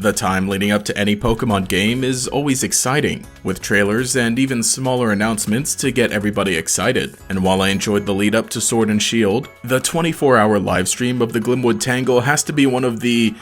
The time leading up to any Pokémon game is always exciting, with trailers and even smaller announcements to get everybody excited. And while I enjoyed the lead up to Sword and Shield, the 24-hour livestream of the Glimwood Tangle has to be one of the...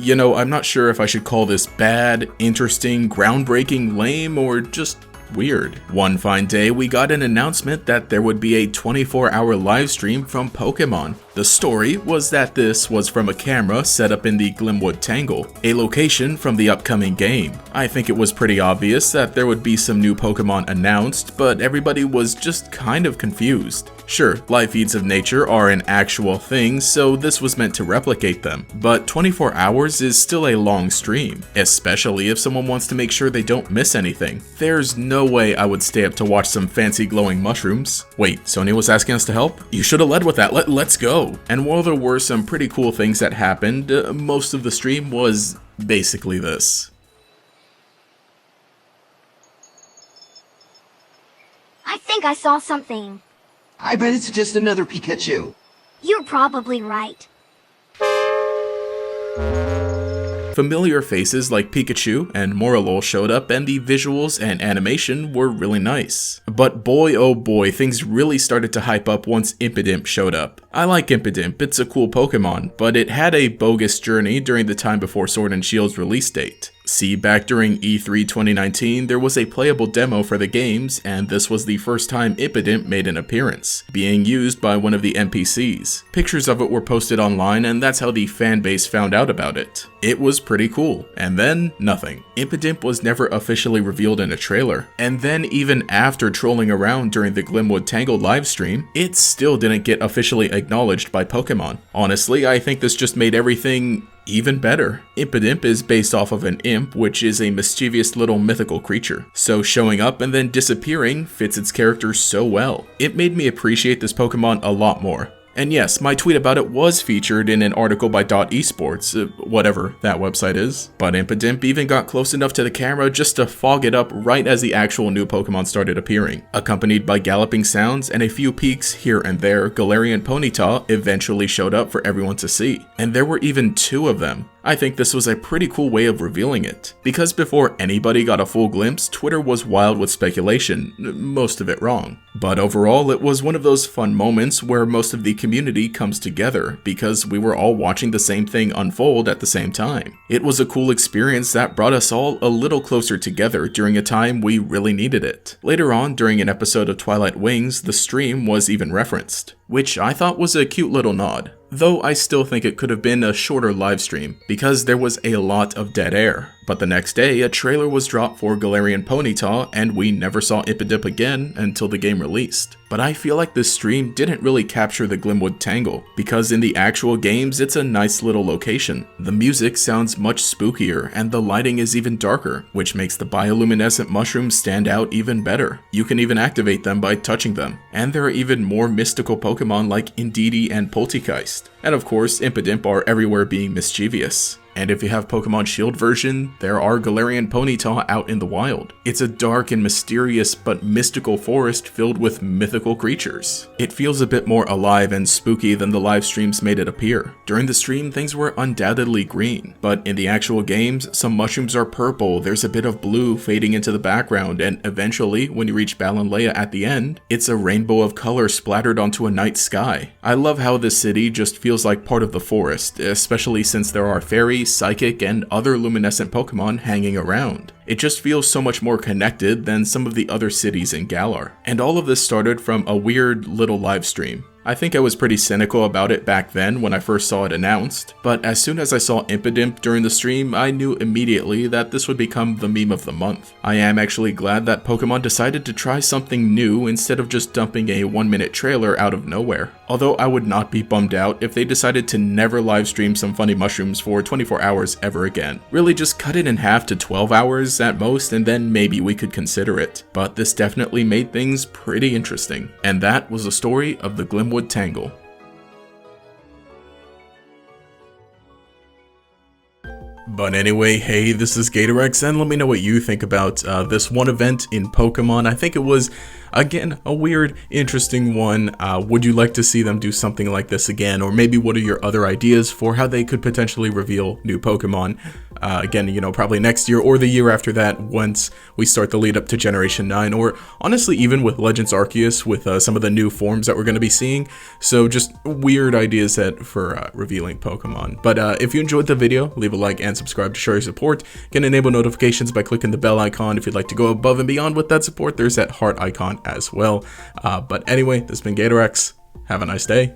I'm not sure if I should call this bad, interesting, groundbreaking, lame, or just weird. One fine day, we got an announcement that there would be a 24-hour livestream from Pokémon. The story was that this was from a camera set up in the Glimwood Tangle, a location from the upcoming game. I think it was pretty obvious that there would be some new Pokémon announced, but everybody was just kind of confused. Sure, live feeds of nature are an actual thing, so this was meant to replicate them, but 24 hours is still a long stream, especially if someone wants to make sure they don't miss anything. There's no way I would stay up to watch some fancy glowing mushrooms. Wait, Sony was asking us to help? You should have led with that, let's go! And while there were some pretty cool things that happened, most of the stream was basically this. I think I saw something. I bet it's just another Pikachu. You're probably right. Familiar faces like Pikachu and Morelol showed up, and the visuals and animation were really nice. But boy oh boy, things really started to hype up once Impidimp showed up. I like Impidimp, it's a cool Pokemon, but it had a bogus journey during the time before Sword and Shield's release date. See, back during E3 2019, there was a playable demo for the games, and this was the first time Impidimp made an appearance, being used by one of the NPCs. Pictures of it were posted online, and that's how the fanbase found out about it. It was pretty cool, and then nothing. Impidimp was never officially revealed in a trailer, and then even after trolling around during the Glimwood Tangle livestream, it still didn't get officially acknowledged by Pokemon. Honestly, I think this just made everything even better. Impidimp is based off of an imp, which is a mischievous little mythical creature, so showing up and then disappearing fits its character so well. It made me appreciate this Pokemon a lot more. And yes, my tweet about it was featured in an article by .esports, whatever that website is. But Impidimp even got close enough to the camera just to fog it up right as the actual new Pokemon started appearing. Accompanied by galloping sounds and a few peaks here and there, Galarian Ponyta eventually showed up for everyone to see. And there were even two of them. I think this was a pretty cool way of revealing it, because before anybody got a full glimpse, Twitter was wild with speculation, most of it wrong. But overall, it was one of those fun moments where most of the community comes together, because we were all watching the same thing unfold at the same time. It was a cool experience that brought us all a little closer together during a time we really needed it. Later on, during an episode of Twilight Wings, the stream was even referenced, which I thought was a cute little nod. Though I still think it could have been a shorter livestream, because there was a lot of dead air. But the next day, a trailer was dropped for Galarian Ponyta, and we never saw Impidimp again until the game released. But I feel like this stream didn't really capture the Glimwood Tangle, because in the actual games, it's a nice little location. The music sounds much spookier, and the lighting is even darker, which makes the bioluminescent mushrooms stand out even better. You can even activate them by touching them. And there are even more mystical Pokemon like Indeedee and Poltegeist. And of course, Impidimp are everywhere being mischievous. And if you have Pokemon Shield version, there are Galarian Ponyta out in the wild. It's a dark and mysterious but mystical forest filled with mythical creatures. It feels a bit more alive and spooky than the live streams made it appear. During the stream, things were undoubtedly green, but in the actual games, some mushrooms are purple, there's a bit of blue fading into the background, and eventually, when you reach Balanleia at the end, it's a rainbow of color splattered onto a night sky. I love how this city just feels like part of the forest, especially since there are fairies, psychic, and other luminescent Pokemon hanging around. It just feels so much more connected than some of the other cities in Galar. And all of this started from a weird little live stream. I think I was pretty cynical about it back then when I first saw it announced, but as soon as I saw Impidimp during the stream, I knew immediately that this would become the meme of the month. I am actually glad that Pokemon decided to try something new instead of just dumping a 1-minute trailer out of nowhere. Although I would not be bummed out if they decided to never livestream some funny mushrooms for 24 hours ever again. Really just cut it in half to 12 hours at most, and then maybe we could consider it. But this definitely made things pretty interesting. And that was the story of the Glimwood Tangle. But anyway, hey, this is Gatorex, and let me know what you think about this one event in Pokemon. I think it was, again, a weird, interesting one. Would you like to see them do something like this again? Or maybe what are your other ideas for how they could potentially reveal new Pokemon? Again, you know, probably next year or the year after that, once we start the lead up to Generation 9, or honestly, even with Legends Arceus, with some of the new forms that we're going to be seeing. So just weird ideas set for revealing Pokemon. But if you enjoyed the video, leave a like and subscribe to show your support. You can enable notifications by clicking the bell icon. If you'd like to go above and beyond with that support, there's that heart icon as well. But anyway, this has been Gatorex. Have a nice day.